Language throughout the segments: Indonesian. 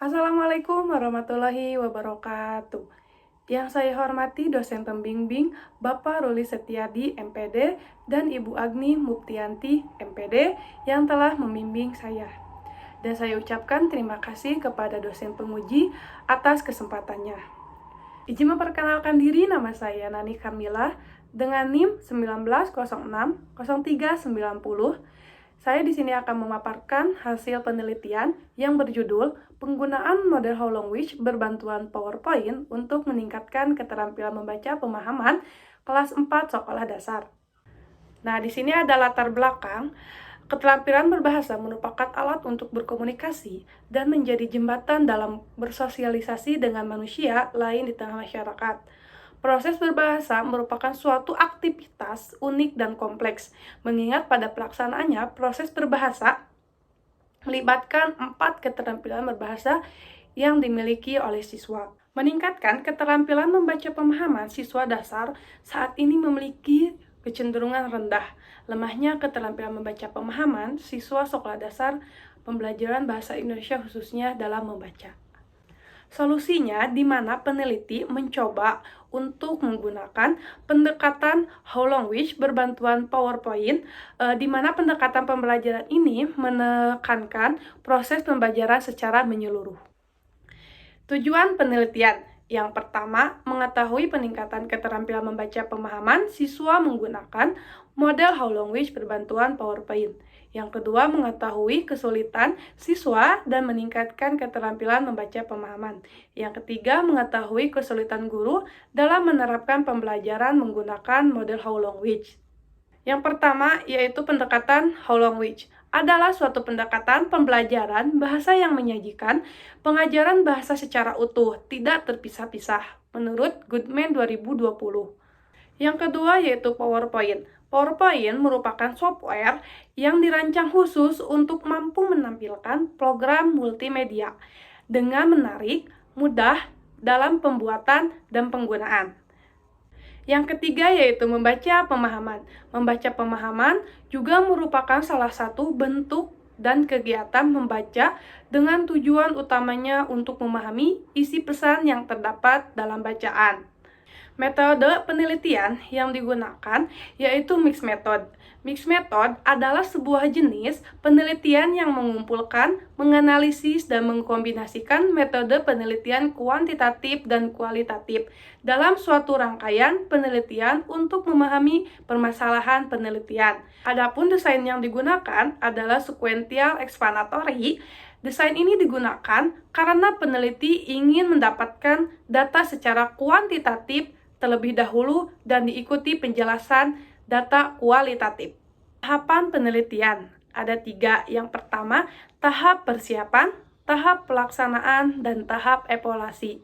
Assalamualaikum warahmatullahi wabarakatuh. Yang saya hormati dosen pembimbing Bapak Ruli Setiadi, MPD, dan Ibu Agni Muptianti, MPD, yang telah membimbing saya. Dan saya ucapkan terima kasih kepada dosen penguji atas kesempatannya. Izin memperkenalkan diri, nama saya Nani Kamila dengan NIM 1906-0390. Saya di sini akan memaparkan hasil penelitian yang berjudul penggunaan model How Long Which berbantuan PowerPoint untuk meningkatkan keterampilan membaca pemahaman kelas 4 sekolah dasar. Nah, di sini ada latar belakang. Keterampilan berbahasa merupakan alat untuk berkomunikasi dan menjadi jembatan dalam bersosialisasi dengan manusia lain di tengah masyarakat. Proses berbahasa merupakan suatu aktivitas unik dan kompleks, mengingat pada pelaksanaannya proses berbahasa melibatkan 4 keterampilan berbahasa yang dimiliki oleh siswa. Meningkatkan keterampilan membaca pemahaman siswa dasar saat ini memiliki kecenderungan rendah. Lemahnya keterampilan membaca pemahaman siswa sekolah dasar pembelajaran bahasa Indonesia khususnya dalam membaca. Solusinya di mana peneliti mencoba untuk menggunakan pendekatan How Long Which berbantuan PowerPoint, di mana pendekatan pembelajaran ini menekankan proses pembelajaran secara menyeluruh. Tujuan penelitian yang pertama, mengetahui peningkatan keterampilan membaca pemahaman siswa menggunakan model How Long Which berbantuan PowerPoint. Yang kedua, mengetahui kesulitan siswa dan meningkatkan keterampilan membaca pemahaman. Yang ketiga, mengetahui kesulitan guru dalam menerapkan pembelajaran menggunakan model How Long Which. Yang pertama, yaitu pendekatan How Long Which adalah suatu pendekatan pembelajaran bahasa yang menyajikan pengajaran bahasa secara utuh, tidak terpisah-pisah, menurut Goodman 2020. Yang kedua yaitu PowerPoint. PowerPoint merupakan software yang dirancang khusus untuk mampu menampilkan program multimedia dengan menarik, mudah dalam pembuatan dan penggunaan. Yang ketiga yaitu membaca pemahaman. Membaca pemahaman juga merupakan salah satu bentuk dan kegiatan membaca dengan tujuan utamanya untuk memahami isi pesan yang terdapat dalam bacaan. Metode penelitian yang digunakan yaitu mixed method. Mixed method adalah sebuah jenis penelitian yang mengumpulkan, menganalisis, dan mengkombinasikan metode penelitian kuantitatif dan kualitatif dalam suatu rangkaian penelitian untuk memahami permasalahan penelitian. Adapun desain yang digunakan adalah sequential explanatory. Desain ini digunakan karena peneliti ingin mendapatkan data secara kuantitatif terlebih dahulu dan diikuti penjelasan data kualitatif. Tahapan penelitian ada 3. Yang pertama, tahap persiapan, tahap pelaksanaan, dan tahap evaluasi.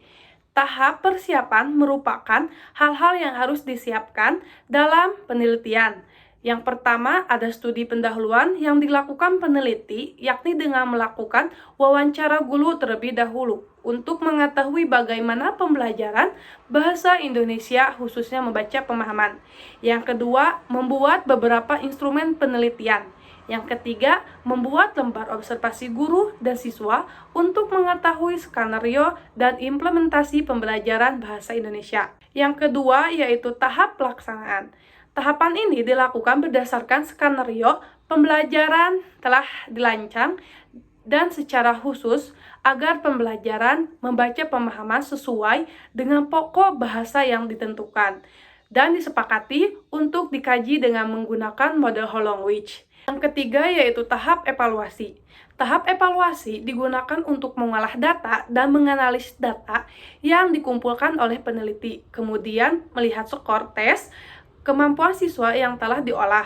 Tahap persiapan merupakan hal-hal yang harus disiapkan dalam penelitian. Yang pertama, ada studi pendahuluan yang dilakukan peneliti, yakni dengan melakukan wawancara guru terlebih dahulu untuk mengetahui bagaimana pembelajaran bahasa Indonesia khususnya membaca pemahaman. Yang kedua, membuat beberapa instrumen penelitian. Yang ketiga, membuat lembar observasi guru dan siswa untuk mengetahui skenario dan implementasi pembelajaran bahasa Indonesia. Yang kedua, yaitu tahap pelaksanaan. Tahapan ini dilakukan berdasarkan skenario pembelajaran telah dirancang dan secara khusus agar pembelajaran membaca pemahaman sesuai dengan pokok bahasa yang ditentukan dan disepakati untuk dikaji dengan menggunakan model How Long Which. Yang ketiga yaitu tahap evaluasi. Tahap evaluasi digunakan untuk mengolah data dan menganalisis data yang dikumpulkan oleh peneliti, kemudian melihat skor tes kemampuan siswa yang telah diolah.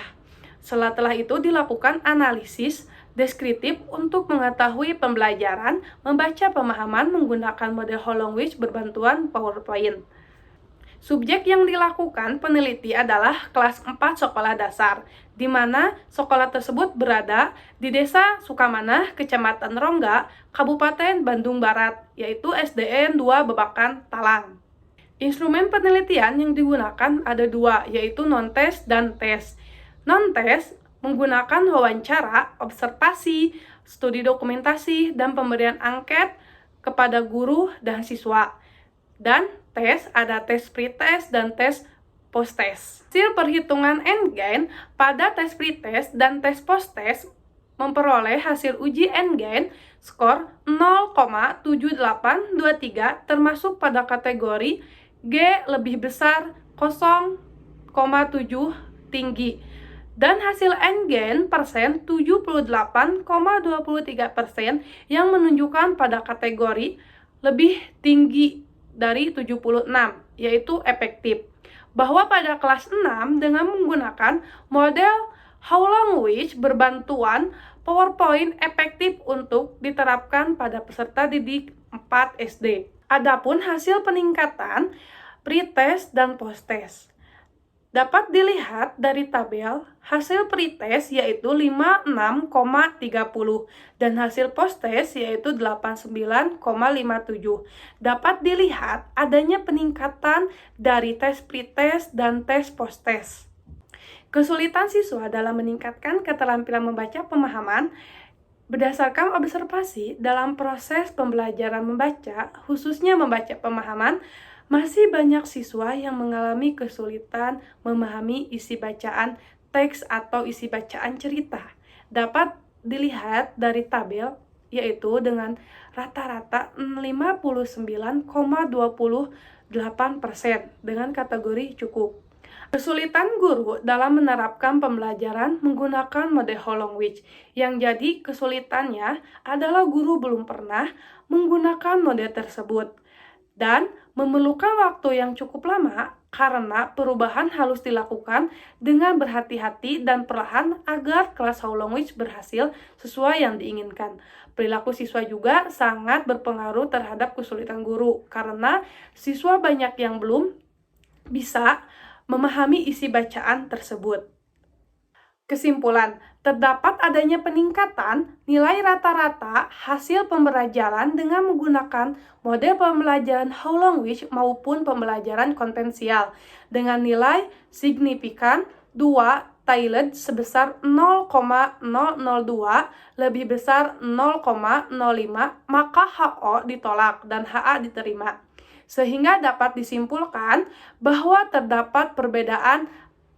Setelah itu dilakukan analisis deskriptif untuk mengetahui pembelajaran membaca pemahaman menggunakan model How Long Which berbantuan PowerPoint. Subjek yang dilakukan peneliti adalah kelas 4 sekolah dasar, di mana sekolah tersebut berada di Desa Sukamanah, Kecamatan Rongga, Kabupaten Bandung Barat, yaitu SDN 2 Bebakan, Talang. Instrumen penelitian yang digunakan ada 2, yaitu non-tes dan tes. Non-tes menggunakan wawancara, observasi, studi dokumentasi, dan pemberian angket kepada guru dan siswa. Dan tes, ada tes pretest dan tes post-test. Hasil perhitungan endgain pada tes pretest dan tes post-test memperoleh hasil uji endgain skor 0,7823 termasuk pada kategori G lebih besar 0,7 tinggi. Dan hasil endgain persen 78,23% yang menunjukkan pada kategori lebih tinggi dari 76, yaitu efektif. Bahwa pada kelas 6 dengan menggunakan model How Long Which berbantuan PowerPoint efektif untuk diterapkan pada peserta didik 4 SD. Adapun hasil peningkatan pretest dan post-test dapat dilihat dari tabel. Hasil pretest yaitu 56,30 dan hasil post-test yaitu 89,57. Dapat dilihat adanya peningkatan dari tes pretest dan tes post-test. Kesulitan siswa dalam meningkatkan keterampilan membaca pemahaman berdasarkan observasi dalam proses pembelajaran membaca, khususnya membaca pemahaman, masih banyak siswa yang mengalami kesulitan memahami isi bacaan teks atau isi bacaan cerita. Dapat dilihat dari tabel, yaitu dengan rata-rata 59,28% dengan kategori cukup. Kesulitan guru dalam menerapkan pembelajaran menggunakan model How Long Which, yang jadi kesulitannya adalah guru belum pernah menggunakan model tersebut dan memerlukan waktu yang cukup lama karena perubahan harus dilakukan dengan berhati-hati dan perlahan agar kelas How Long Which berhasil sesuai yang diinginkan. Perilaku siswa juga sangat berpengaruh terhadap kesulitan guru karena siswa banyak yang belum bisa memahami isi bacaan tersebut. Kesimpulan, terdapat adanya peningkatan nilai rata-rata hasil pembelajaran dengan menggunakan model pembelajaran How Long Which maupun pembelajaran konvensional dengan nilai signifikan 2 Tailored sebesar 0,002 lebih besar 0,05, maka HO ditolak dan HA diterima. Sehingga dapat disimpulkan bahwa terdapat perbedaan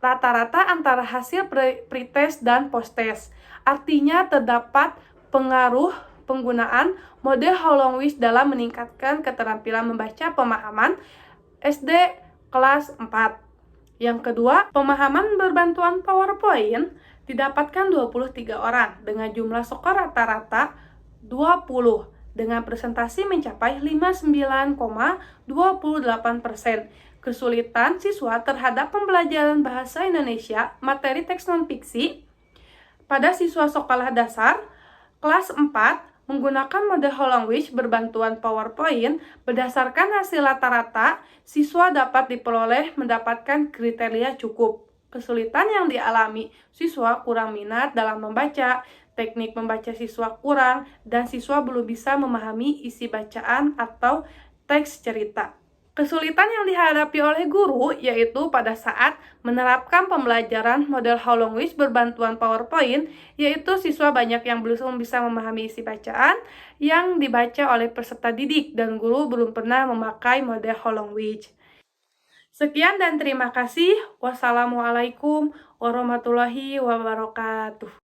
rata-rata antara hasil pretest dan post-test. Artinya terdapat pengaruh penggunaan model How Long Which dalam meningkatkan keterampilan membaca pemahaman SD kelas 4. Yang kedua, pemahaman berbantuan PowerPoint didapatkan 23 orang dengan jumlah skor rata-rata 20 dengan presentasi mencapai 59,28%. Kesulitan siswa terhadap pembelajaran bahasa Indonesia materi teks non-fiksi pada siswa sekolah dasar kelas 4 menggunakan model How Long Which berbantuan PowerPoint berdasarkan hasil rata-rata siswa dapat diperoleh mendapatkan kriteria cukup. Kesulitan yang dialami siswa kurang minat dalam membaca, teknik membaca siswa kurang, dan siswa belum bisa memahami isi bacaan atau teks cerita. Kesulitan yang dihadapi oleh guru yaitu pada saat menerapkan pembelajaran model How Long Which berbantuan PowerPoint, yaitu siswa banyak yang belum bisa memahami isi bacaan yang dibaca oleh peserta didik dan guru belum pernah memakai model How Long Which. Sekian dan terima kasih. Wassalamualaikum warahmatullahi wabarakatuh.